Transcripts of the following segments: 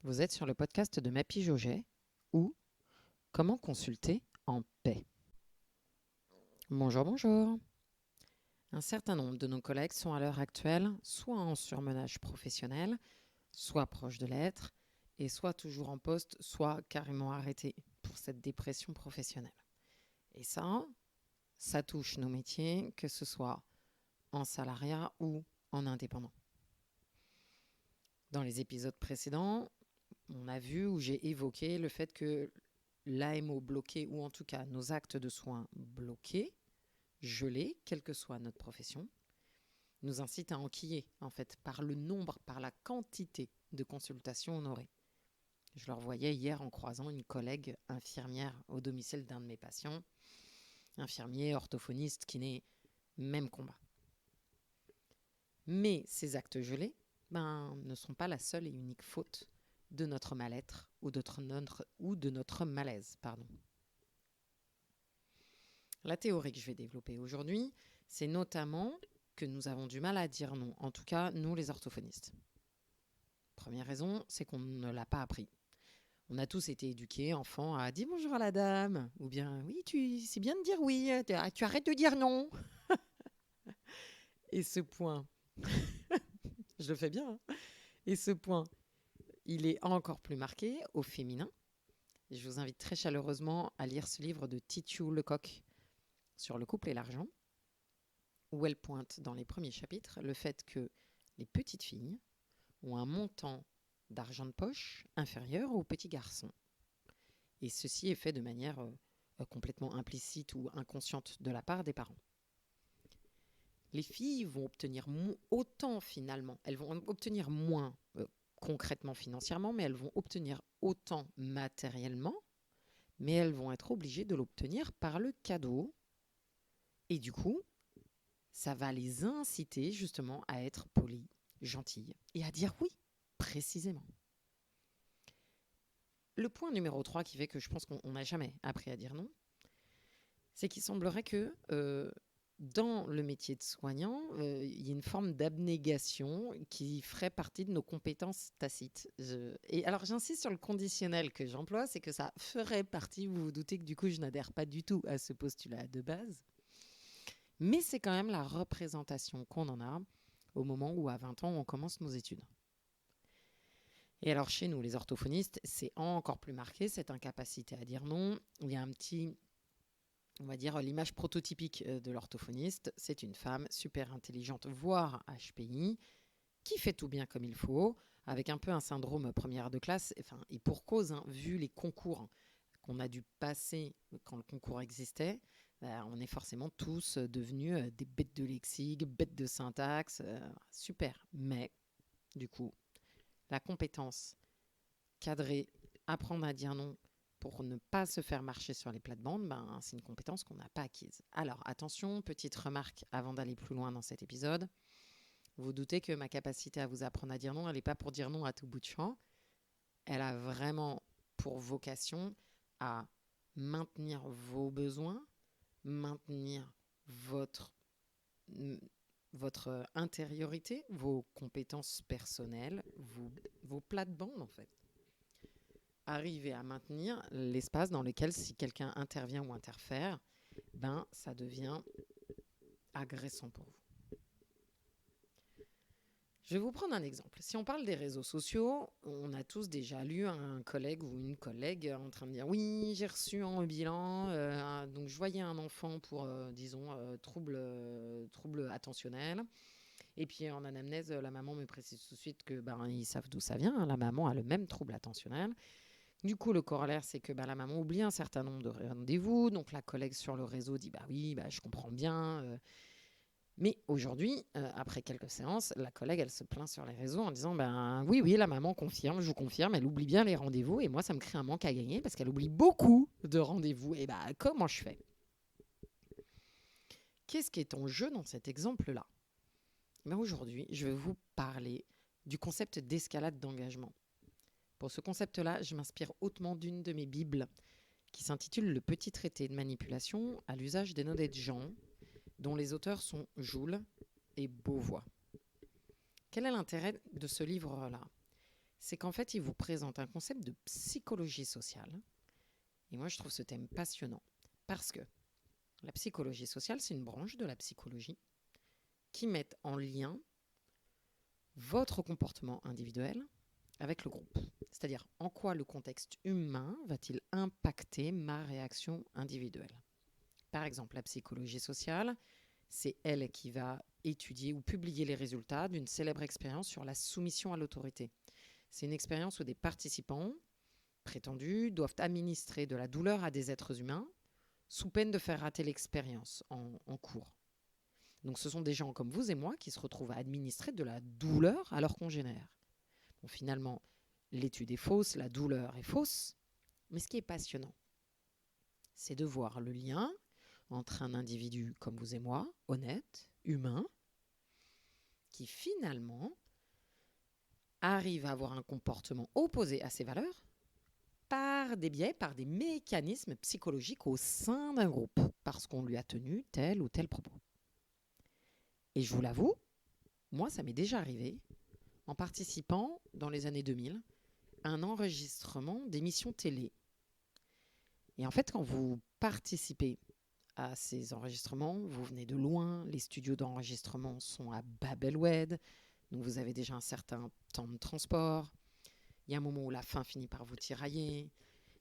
Vous êtes sur le podcast de Mappy Jauget ou Comment consulter en paix. Bonjour, bonjour. Un certain nombre de nos collègues sont à l'heure actuelle soit en surmenage professionnel, soit proches de l'être, et soit toujours en poste, soit carrément arrêtés pour cette dépression professionnelle. Et ça touche nos métiers, que ce soit en salariat ou en indépendant. Dans les épisodes précédents, on a vu où j'ai évoqué le fait que l'AMO bloqué, ou en tout cas nos actes de soins bloqués, gelés, quelle que soit notre profession, nous incite à enquiller, en fait, par le nombre, par la quantité de consultations honorées. Je le revoyais hier en croisant une collègue infirmière au domicile d'un de mes patients, infirmier, orthophoniste, kiné, même combat. Mais ces actes gelés ne sont pas la seule et unique faute de notre mal-être ou de notre malaise. La théorie que je vais développer aujourd'hui, c'est notamment que nous avons du mal à dire non, en tout cas nous les orthophonistes. Première raison, c'est qu'on ne l'a pas appris. On a tous été éduqués, enfants, à dire bonjour à la dame, ou bien oui, c'est bien de dire oui, tu arrêtes de dire non. Et ce point, je le fais bien, hein. Et ce point, il est encore plus marqué au féminin. Et je vous invite très chaleureusement à lire ce livre de Titiou Lecoq sur le couple et l'argent, où elle pointe dans les premiers chapitres le fait que les petites filles ont un montant d'argent de poche inférieur aux petits garçons. Et ceci est fait de manière complètement implicite ou inconsciente de la part des parents. Les filles vont obtenir autant finalement, elles vont obtenir moins concrètement financièrement, mais elles vont obtenir autant matériellement, mais elles vont être obligées de l'obtenir par le cadeau. Et du coup, ça va les inciter justement à être polies, gentilles et à dire oui, précisément. Le point numéro 3 qui fait que je pense qu'on n'a jamais appris à dire non, c'est qu'il semblerait que dans le métier de soignant, il y a une forme d'abnégation qui ferait partie de nos compétences tacites. Et alors j'insiste sur le conditionnel que j'emploie, c'est que ça ferait partie, vous vous doutez que du coup je n'adhère pas du tout à ce postulat de base, mais c'est quand même la représentation qu'on en a au moment où à 20 ans on commence nos études. Et alors chez nous, les orthophonistes, c'est encore plus marqué, cette incapacité à dire non. Il y a on va dire, l'image prototypique de l'orthophoniste, c'est une femme super intelligente, voire HPI, qui fait tout bien comme il faut, avec un peu un syndrome première de classe, et pour cause, hein, vu les concours qu'on a dû passer quand le concours existait, on est forcément tous devenus des bêtes de lexique, bêtes de syntaxe, super. Mais, du coup, la compétence cadrer, apprendre à dire non pour ne pas se faire marcher sur les plates-bandes, c'est une compétence qu'on n'a pas acquise. Alors attention, petite remarque avant d'aller plus loin dans cet épisode. Vous vous doutez que ma capacité à vous apprendre à dire non, elle n'est pas pour dire non à tout bout de champ. Elle a vraiment pour vocation à maintenir vos besoins, maintenir votre intériorité, vos compétences personnelles, vos plates-bandes en fait. Arriver à maintenir l'espace dans lequel si quelqu'un intervient ou interfère, ça devient agressant pour vous. Je vais vous prendre un exemple. Si on parle des réseaux sociaux, on a tous déjà lu un collègue ou une collègue en train de dire « Oui, j'ai reçu en bilan, donc je voyais un enfant pour, trouble attentionnel. » Et puis en anamnèse, la maman me précise tout de suite que ils savent d'où ça vient. Hein. La maman a le même trouble attentionnel. Du coup, le corollaire, c'est que la maman oublie un certain nombre de rendez-vous. Donc, la collègue sur le réseau dit « oui, je comprends bien. » Mais aujourd'hui, après quelques séances, la collègue, elle se plaint sur les réseaux en disant « Oui, la maman confirme, je vous confirme, elle oublie bien les rendez-vous. Et moi, ça me crée un manque à gagner parce qu'elle oublie beaucoup de rendez-vous. Et comment je fais ?» Qu'est-ce qui est en jeu dans cet exemple-là ? Aujourd'hui, je vais vous parler du concept d'escalade d'engagement. Pour ce concept-là, je m'inspire hautement d'une de mes bibles qui s'intitule « Le petit traité de manipulation à l'usage des honnêtes gens », dont les auteurs sont Joule et Beauvois. Quel est l'intérêt de ce livre-là ? c'est qu'en fait, il vous présente un concept de psychologie sociale. Et moi, je trouve ce thème passionnant parce que la psychologie sociale, c'est une branche de la psychologie qui met en lien votre comportement individuel avec le groupe. C'est-à-dire en quoi le contexte humain va-t-il impacter ma réaction individuelle. Par exemple, la psychologie sociale, c'est elle qui va étudier ou publier les résultats d'une célèbre expérience sur la soumission à l'autorité. C'est une expérience où des participants prétendus doivent administrer de la douleur à des êtres humains sous peine de faire rater l'expérience en cours. Donc ce sont des gens comme vous et moi qui se retrouvent à administrer de la douleur à leurs congénères. Bon, finalement, l'étude est fausse, la douleur est fausse, mais ce qui est passionnant, c'est de voir le lien entre un individu comme vous et moi, honnête, humain, qui finalement arrive à avoir un comportement opposé à ses valeurs par des biais, par des mécanismes psychologiques au sein d'un groupe, parce qu'on lui a tenu tel ou tel propos. Et je vous l'avoue, moi, ça m'est déjà arrivé, en participant, dans les années 2000, à un enregistrement d'émissions télé. Et en fait, quand vous participez à ces enregistrements, vous venez de loin, les studios d'enregistrement sont à Babel-Oued, donc vous avez déjà un certain temps de transport. Il y a un moment où la fin finit par vous tirailler.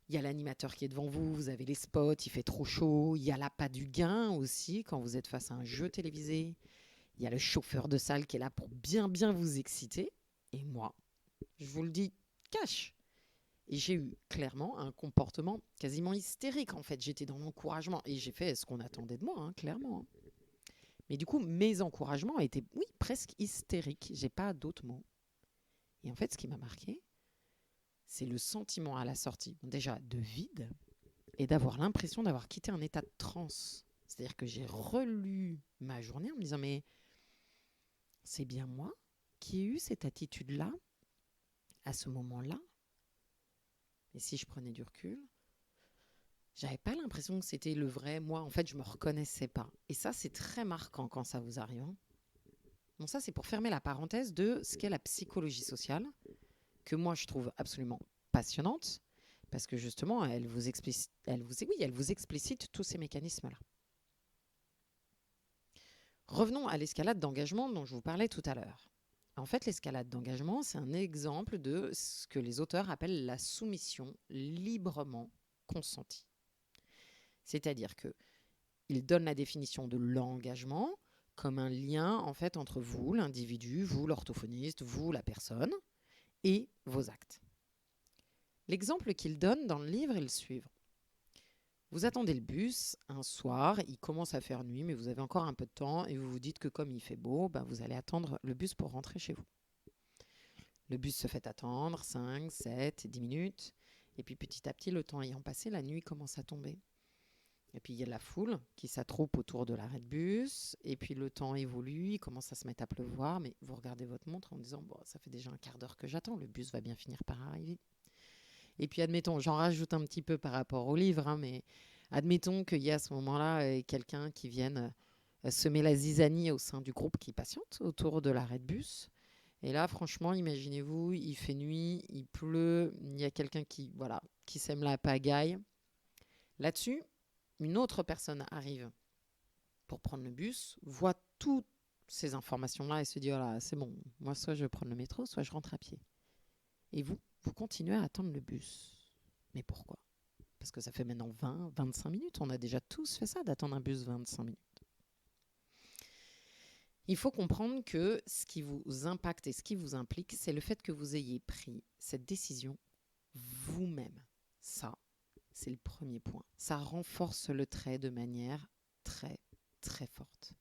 Il y a l'animateur qui est devant vous, vous avez les spots, il fait trop chaud. Il y a l'appât du gain aussi quand vous êtes face à un jeu télévisé. Il y a le chauffeur de salle qui est là pour bien vous exciter. Et moi, je vous le dis, cash. Et j'ai eu clairement un comportement quasiment hystérique en fait. J'étais dans l'encouragement et j'ai fait ce qu'on attendait de moi, clairement. Mais du coup, mes encouragements étaient, oui, presque hystériques. J'ai pas d'autres mots. Et en fait, ce qui m'a marqué, c'est le sentiment à la sortie, déjà de vide, et d'avoir l'impression d'avoir quitté un état de transe. C'est-à-dire que j'ai relu ma journée en me disant, mais c'est bien moi qui ai eu cette attitude-là, à ce moment-là. Et si je prenais du recul, j'avais pas l'impression que c'était le vrai moi. En fait, je me reconnaissais pas. Et ça, c'est très marquant quand ça vous arrive. Bon, ça, c'est pour fermer la parenthèse de ce qu'est la psychologie sociale, que moi, je trouve absolument passionnante, parce que justement, elle vous explicite tous ces mécanismes-là. Revenons à l'escalade d'engagement dont je vous parlais tout à l'heure. En fait, l'escalade d'engagement, c'est un exemple de ce que les auteurs appellent la soumission librement consentie. C'est-à-dire qu'ils donnent la définition de l'engagement comme un lien en fait entre vous, l'individu, vous, l'orthophoniste, vous, la personne, et vos actes. L'exemple qu'ils donnent dans le livre est le suivant. Vous attendez le bus un soir, il commence à faire nuit, mais vous avez encore un peu de temps et vous vous dites que comme il fait beau, vous allez attendre le bus pour rentrer chez vous. Le bus se fait attendre 5, 7, 10 minutes. Et puis petit à petit, le temps ayant passé, la nuit commence à tomber. Et puis il y a la foule qui s'attroupe autour de l'arrêt de bus. Et puis le temps évolue, il commence à se mettre à pleuvoir. Mais vous regardez votre montre en disant, ça fait déjà un quart d'heure que j'attends, le bus va bien finir par arriver. Et puis admettons, j'en rajoute un petit peu par rapport au livre, mais admettons qu'il y a à ce moment-là quelqu'un qui vienne semer la zizanie au sein du groupe qui patiente autour de l'arrêt de bus. Et là, franchement, imaginez-vous, il fait nuit, il pleut, il y a quelqu'un qui sème la pagaille. Là-dessus, une autre personne arrive pour prendre le bus, voit toutes ces informations-là et se dit, voilà, c'est bon, moi soit je vais prendre le métro, soit je rentre à pied. Et vous continuez à attendre le bus. Mais pourquoi ? Parce que ça fait maintenant 20, 25 minutes. On a déjà tous fait ça, d'attendre un bus 25 minutes. Il faut comprendre que ce qui vous impacte et ce qui vous implique, c'est le fait que vous ayez pris cette décision vous-même. Ça, c'est le premier point. Ça renforce le trait de manière très, très forte.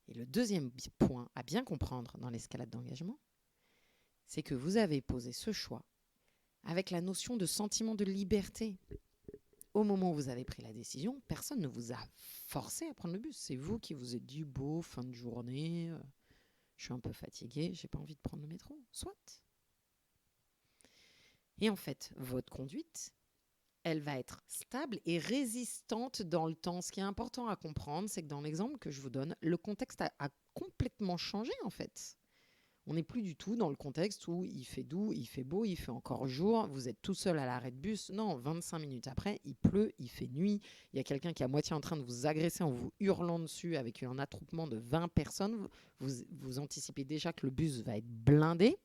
Et le deuxième point à bien comprendre dans l'escalade d'engagement, c'est que vous avez posé ce choix avec la notion de sentiment de liberté. Au moment où vous avez pris la décision, personne ne vous a forcé à prendre le bus. C'est vous qui vous êtes dit, fin de journée, je suis un peu fatigué, j'ai pas envie de prendre le métro. Soit. Et en fait, votre conduite, elle va être stable et résistante dans le temps. Ce qui est important à comprendre, c'est que dans l'exemple que je vous donne, le contexte a complètement changé en fait. On n'est plus du tout dans le contexte où il fait doux, il fait beau, il fait encore jour, vous êtes tout seul à l'arrêt de bus. Non, 25 minutes après, il pleut, il fait nuit, il y a quelqu'un qui est à moitié en train de vous agresser en vous hurlant dessus avec un attroupement de 20 personnes. Vous anticipez déjà que le bus va être blindé.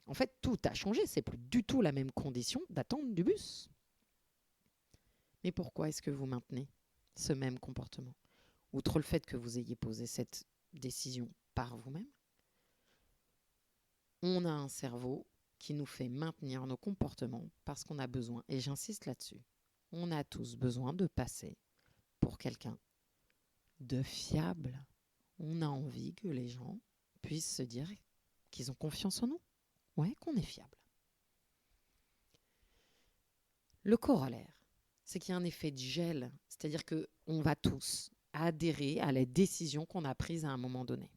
En fait, tout a changé. C'est plus du tout la même condition d'attente du bus. Mais pourquoi est-ce que vous maintenez ce même comportement? Outre le fait que vous ayez posé cette décision par vous-même, on a un cerveau qui nous fait maintenir nos comportements parce qu'on a besoin, et j'insiste là-dessus, on a tous besoin de passer pour quelqu'un de fiable. On a envie que les gens puissent se dire qu'ils ont confiance en nous, ouais, qu'on est fiable. Le corollaire, c'est qu'il y a un effet de gel, c'est-à-dire qu'on va tous adhérer à la décision qu'on a prise à un moment donné.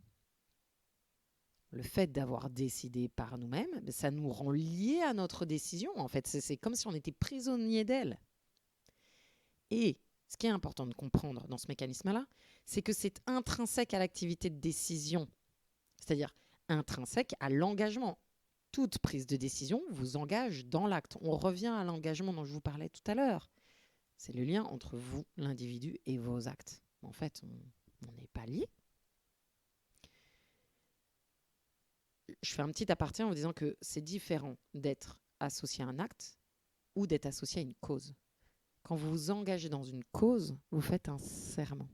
Le fait d'avoir décidé par nous-mêmes, ça nous rend liés à notre décision. En fait, c'est comme si on était prisonnier d'elle. Et ce qui est important de comprendre dans ce mécanisme-là, c'est que c'est intrinsèque à l'activité de décision, c'est-à-dire intrinsèque à l'engagement. Toute prise de décision vous engage dans l'acte. On revient à l'engagement dont je vous parlais tout à l'heure. C'est le lien entre vous, l'individu, et vos actes. En fait, on n'est pas liés. Je fais un petit aparté en vous disant que c'est différent d'être associé à un acte ou d'être associé à une cause. Quand vous vous engagez dans une cause, vous faites un serment.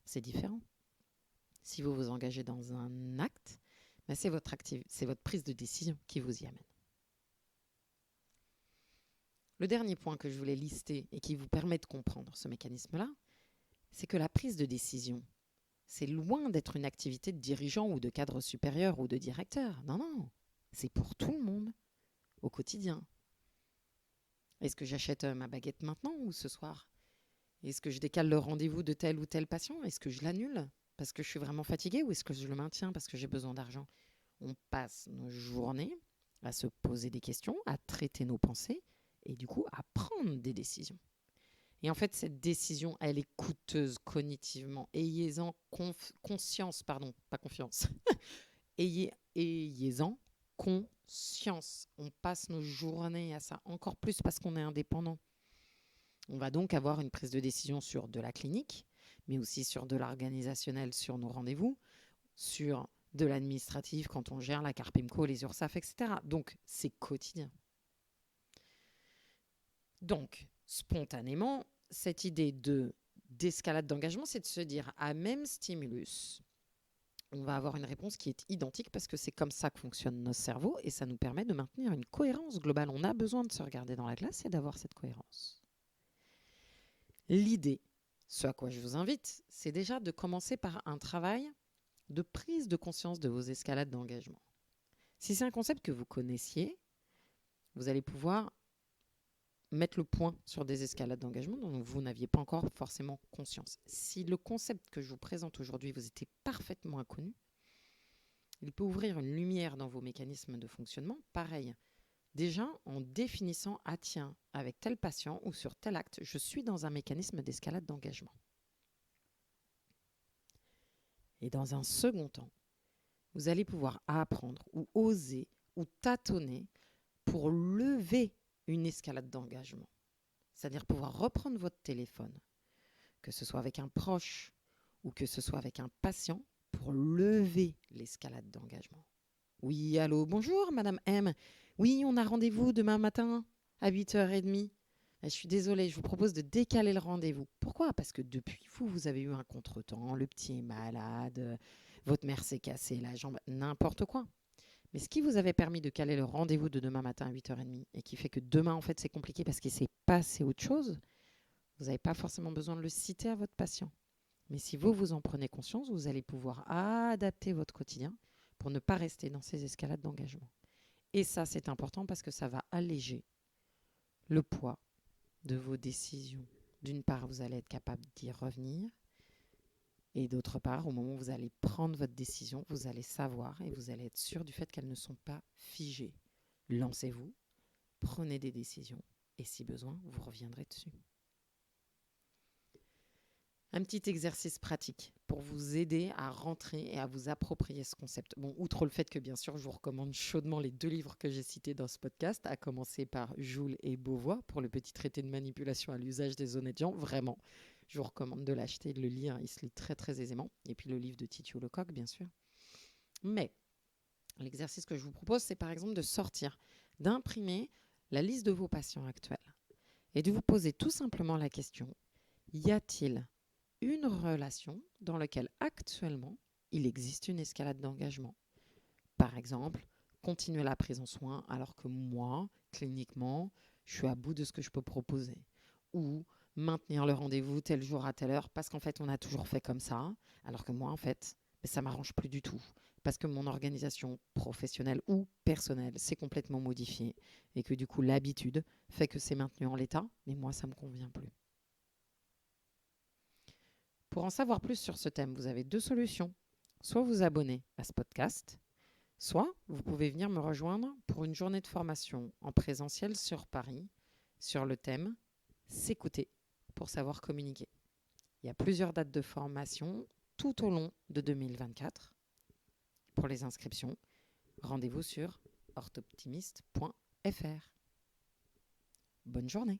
C'est différent. Si vous vous engagez dans un acte, c'est votre prise de décision qui vous y amène. Le dernier point que je voulais lister et qui vous permet de comprendre ce mécanisme-là, c'est que la prise de décision, c'est loin d'être une activité de dirigeant ou de cadre supérieur ou de directeur. Non, non, c'est pour tout le monde, au quotidien. Est-ce que j'achète ma baguette maintenant ou ce soir? Est-ce que je décale le rendez-vous de tel ou tel patient? Est-ce que je l'annule parce que je suis vraiment fatiguée ou est-ce que je le maintiens parce que j'ai besoin d'argent? On passe nos journées à se poser des questions, à traiter nos pensées et du coup à prendre des décisions. Et en fait, cette décision, elle est coûteuse cognitivement. Ayez-en conscience, pardon, pas confiance. Ayez-en conscience. On passe nos journées à ça, encore plus parce qu'on est indépendant. On va donc avoir une prise de décision sur de la clinique, mais aussi sur de l'organisationnel, sur nos rendez-vous, sur de l'administratif quand on gère la Carpimco, les URSSAF, etc. Donc, c'est quotidien. Donc, spontanément, cette idée d'escalade d'engagement, c'est de se dire à même stimulus, on va avoir une réponse qui est identique parce que c'est comme ça que fonctionne notre cerveau et ça nous permet de maintenir une cohérence globale. On a besoin de se regarder dans la glace et d'avoir cette cohérence. L'idée, ce à quoi je vous invite, c'est déjà de commencer par un travail de prise de conscience de vos escalades d'engagement. Si c'est un concept que vous connaissiez, vous allez pouvoir mettre le point sur des escalades d'engagement dont vous n'aviez pas encore forcément conscience. Si le concept que je vous présente aujourd'hui vous était parfaitement inconnu, il peut ouvrir une lumière dans vos mécanismes de fonctionnement. Pareil, déjà en définissant « Ah tiens, avec tel patient ou sur tel acte, je suis dans un mécanisme d'escalade d'engagement ». Et dans un second temps, vous allez pouvoir apprendre ou oser ou tâtonner pour lever une escalade d'engagement. C'est-à-dire pouvoir reprendre votre téléphone, que ce soit avec un proche ou que ce soit avec un patient, pour lever l'escalade d'engagement. Oui, allô, bonjour, Madame M. Oui, on a rendez-vous demain matin à 8h30. Je suis désolée, je vous propose de décaler le rendez-vous. Pourquoi? Parce que depuis vous avez eu un contretemps, le petit est malade, votre mère s'est cassée la jambe, n'importe quoi. Mais ce qui vous avait permis de caler le rendez-vous de demain matin à 8h30 et qui fait que demain, en fait, c'est compliqué parce qu'il s'est passé autre chose, vous n'avez pas forcément besoin de le citer à votre patient. Mais si vous en prenez conscience, vous allez pouvoir adapter votre quotidien pour ne pas rester dans ces escalades d'engagement. Et ça, c'est important parce que ça va alléger le poids de vos décisions. D'une part, vous allez être capable d'y revenir. Et d'autre part, au moment où vous allez prendre votre décision, vous allez savoir et vous allez être sûr du fait qu'elles ne sont pas figées. Lancez-vous, prenez des décisions et si besoin, vous reviendrez dessus. Un petit exercice pratique pour vous aider à rentrer et à vous approprier ce concept. Bon, outre le fait que, bien sûr, je vous recommande chaudement les 2 livres que j'ai cités dans ce podcast, à commencer par Joule et Beauvois pour le petit traité de manipulation à l'usage des honnêtes gens. Vraiment, je vous recommande de l'acheter, de le lire. Il se lit très, très aisément. Et puis le livre de Titiou Lecoq, bien sûr. Mais l'exercice que je vous propose, c'est par exemple de sortir, d'imprimer la liste de vos patients actuels et de vous poser tout simplement la question, y a-t-il une relation dans laquelle actuellement il existe une escalade d'engagement? Par exemple, continuer la prise en soins alors que moi, cliniquement, je suis à bout de ce que je peux proposer. Ou maintenir le rendez-vous tel jour à telle heure parce qu'en fait on a toujours fait comme ça, alors que moi en fait ça m'arrange plus du tout parce que mon organisation professionnelle ou personnelle s'est complètement modifiée et que du coup l'habitude fait que c'est maintenu en l'état, mais moi ça me convient plus. Pour en savoir plus sur ce thème, vous avez 2 solutions. Soit vous abonner à ce podcast, soit vous pouvez venir me rejoindre pour une journée de formation en présentiel sur Paris sur le thème s'écouter pour savoir communiquer. Il y a plusieurs dates de formation tout au long de 2024. Pour les inscriptions, rendez-vous sur orthoptimiste.fr. Bonne journée.